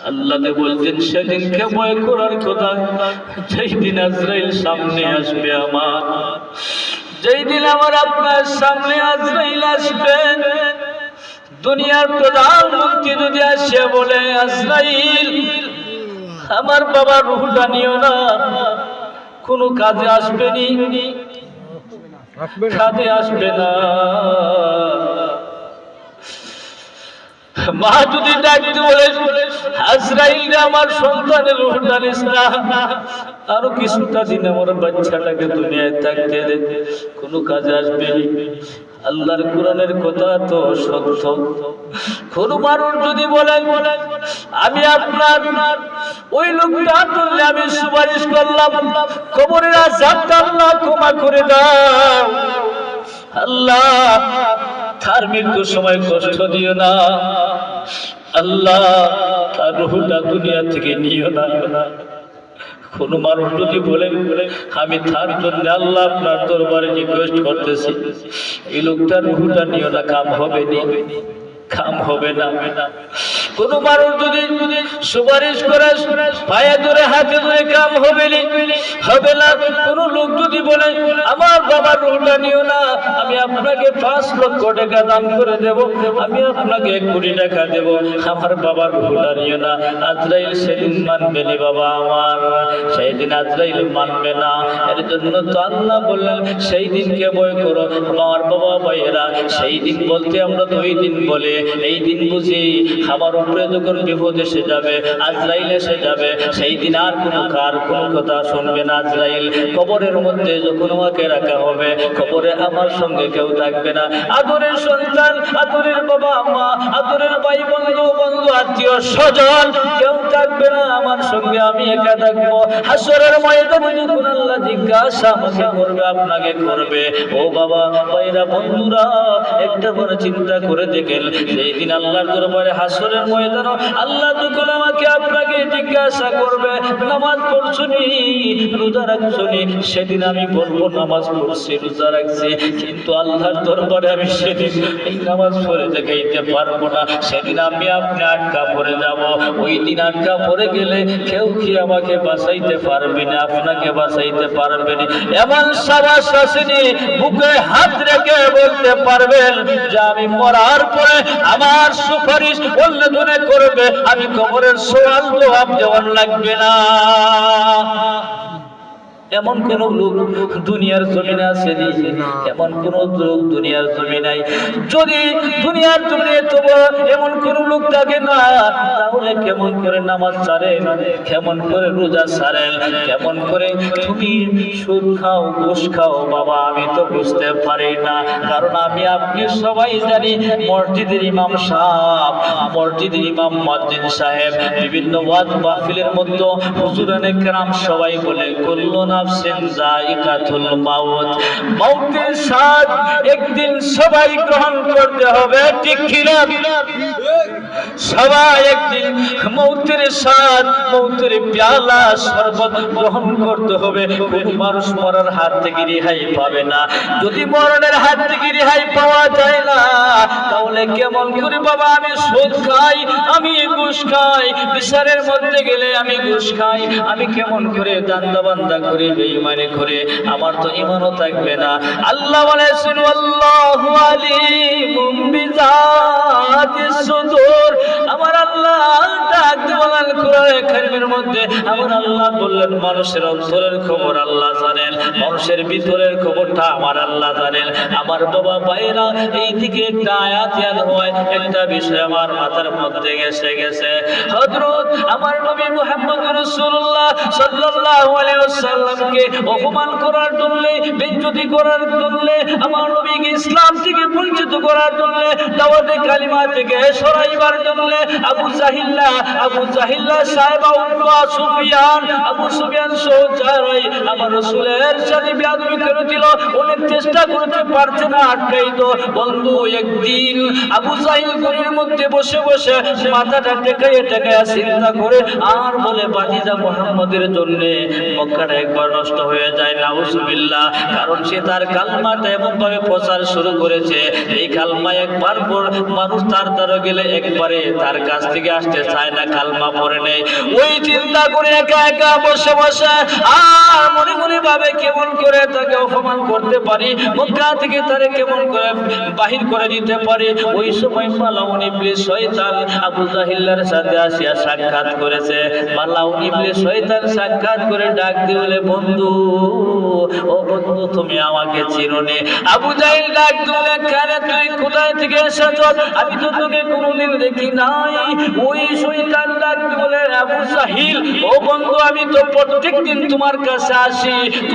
আল্লাহ বলছেন সেদিনকে ভয় করার কথা, যেই দিন আজরাইল সামনে আসবে আমার, যেই দিন আমার আপনার সামনে আজরাইল আসবে। দুনিয়ার প্রধানমন্ত্রী যদি আসে বলে আজরাইল আমার বাবার রূহটা নিও না, কোনো কাজে আসবে নি, কাজে আসবে না। মা যদি ডাকতে বলে আজরাইল আমার সন্তানের রূহটা নিস না, আরো কিছুটা দিন আমার বাচ্চাটাকে দুনিয়ায় থাকতে দে, কোনো কাজে আসবে নি। আল্লাহর কোরআনের কথা তো সত্য। কোন মানুষ যদি বলেন আমি আপনার ওই লোকটা তুললে আমি সুপারিশ করলাম, কবরের আযাবটা আল্লাহ ক্ষমা করে দাও, আল্লাহ তার মৃত্যুর সময় কষ্ট দিও না, আল্লাহ তার রূহটা দুনিয়া থেকে নিও না। কোন মানুষ যদি বলে আমি তার জন্য আল্লাহ আপনার দরবারে রিকোয়েস্ট করতেছি, এই লোকটার রূহটা নিও না, কাম হবে না, কাম হবে না। কোন মানুষ যদি সুপারিশ করে পায়ে ধরে হাতে ধরে কাম হবে না। কোন লোক যদি বলে আমার বাবার রূহটা নিও না, আমি আপনাকে 5 লক্ষ টাকা দান করে দেব, আমি আপনাকে 1 কোটি টাকা দেব, আমার বাবার রূহটা নিও না, আজরাইল সেদিন মানবে না বাবা আমার, সেই দিন আজরাইল মানবে না। এর জন্য তো আল্লাহ বললেন সেই দিনকে ভয় করো আমার বাবা ভাইয়েরা। সেই দিন বলতে আমরা তো ওই দিন বলে, এই দিন বুঝি আমার উপরে যখন বিপদ এসে যাবে, আজরাইল এসে যাবে, সেই দিন আর কোনো কথা শুনবে না আজরাইল। কবরের মধ্যে যখন আমাকে রাখা হবে, কবরে আমার সঙ্গে কেউ থাকবে না, আদরের সন্তান, আদরের বাবা মা, আদরের ভাই বন্ধু আত্মীয় স্বজন কেউ থাকবে না আমার সঙ্গে, আমি একা থাকবো। হাসরের ময়দানে যখন আল্লাহ জিজ্ঞাসা আমাকে করবে, আপনাকে করবে, ও বাবা ভাইরা বন্ধুরা একটা বড় চিন্তা করে দেখেন, সেই দিন আল্লাহর দরবারে হাসরের ময়দানে আল্লাহ যখন আমাকে আপনাকে জিজ্ঞাসা করবে নামাজ পড়ছনি, রোজা রাখছনি, সেদিন আমি বলবো নামাজ পড়ছি, রোজা রাখছি, কিন্তু আল্লাহর দরবারে আমি সেদিন এই নামাজ পড়ে দেখাইতে পারবো না। সেদিন আমি আপনি আটকা পড়ে যাব। ওই দিন আটকা পড়ে গেলে কেউ কি আমাকে বাঁচাইতে পারবে না, আপনাকে বাঁচাইতে পারবে না। এমন সাবাস আসেনি বুকে হাত রেখে বলতে পারবেন যে আমি মরার পরে আমার সুপারিশ অন্যজনে করবে, আমি কবরের সওয়াল জবাব দেওয়ার লাগবে না। এমন কোন লোক দুনিয়ার জমিনে আছে? এমন কোন লোক দুনিয়ার জমি নাই। যদি দুনিয়ার জমিনে তোমার এমন কোন লোক থাকে না, তাহলে কেমন করে নামাজ ছাড়েন, কেমন করে রোজা ছাড়েন, কেমন করে তুমি সুদ খাও, ঘুষ খাও? বাবা আমি তো বুঝতে পারি না, কারণ আমি আপনি সবাই জানি মসজিদের ইমাম সাহেব, মসজিদের ইমাম মুয়াজ্জিন সাহেব বিভিন্ন ওয়াজ মাহফিলের মধ্যে হুজুরানে কেরাম সবাই বলে কুল্লু নাফসিন যায়িকাতুল মাউত, মওতের স্বাদ একদিন সবাই গ্রহণ করতে হবে, ঠিক কি না? সবাই একদিন মওতের স্বাদ, মওতের পেয়ালা শরবত গ্রহণ করতে হবে। কোন মানুষ মরার হাত থেকে রেহাই পাবে না। যদি মরণের হাত থেকে রেহাই পাওয়া যায় না, তাহলে কেমন করে বাবা আমি সুদ খাই, আমি ঘুষ খাই, বিচারের মধ্যে গেলে আমি ঘুষ খাই, আমি কেমন করে দান্দা বান্দা করে বেঈমানি করে, আমার তো ঈমানও থাকবে না। আল্লাহ বলেছেন আল্লাহু আলিমুম বিযাতিস সুদূর, আমার আল্লাহ ডাক বলেন কোরআনে কারীমের মধ্যে, আমার আল্লাহ বললেন মানুষের অন্তরের খবর আল্লাহ জানেন, মানুষের ভিতরের খবরটা আমার আল্লাহ জানেন। আমার বাবা ভাইরা এই দিকে একটা আয়াত ইয়াদ হয়, একটা বিষয় আমার মাথার মধ্যে গেছে। হযরত আমার নবী মুহাম্মদ রাসূলুল্লাহ সাল্লাল্লাহু আলাইহি ওয়াসাল্লামকে অপমান করার জন্য, বেইজ্জতি করার জন্য, আমার নবীকে ইসলাম থেকে বঞ্চিত করার জন্য, দাওয়াতে কালিমা থেকে সরাইবার জন্য আবু জাহিল্লা সাহেব আবু সুফিয়ান সহ যারাই আমার রাসূলের সাথে বিয়াদবি করেছিল, অনেক চেষ্টা করতে পারছে না আটকাইতো। বন্ধু একদিন আবু জাহিল ঘরের মধ্যে বসে বসে মাথাটা টেকাইয়া চিন্তা করে আর বলে, ভাতিজা মুহাম্মদের জন্য মক্কাটা একবার নষ্ট হয়ে যায়, নাউজুবিল্লাহ। কারণ সে তার কালমাটা এমন ভাবে প্রচার শুরু করেছে, এই কালমা একবার পর মানুষ তার দ্বারা গেলে একবারে তার কাছ থেকে আসতে চায় না, কালমা পড়ে নেই। ওই চিন্তা করে একা একা বসে বসে আর মনে মনে ভাবে কেমন করে তাকে অপমান করতে পারি, মক্কা থেকে তারে কেমন করে বাহির করে দিতে পারি। ওই সময় মালাউন ইবলিস শয়তান আবু জাহিল্লার সাথে আসিয়া সাক্ষাৎ করেছে। মালাউন ইবলিস শয়তান সাক্ষাৎ করে ডাক দিয়ে বলে, বন্ধু, ও বন্ধু, তুমি আমাকে চিনো নি? আবু জাহিল ডাক দিয়ে, কেন তুই কোথায় থেকে এসেছ? আমি তো তোকে কোনোদিন দেখি নাই। ওই শয়তান ডাক দিয়ে বলে, আবু জাহিল, ও বন্ধু, আমি তো প্রত্যেকদিন তোমার কাছে আসি।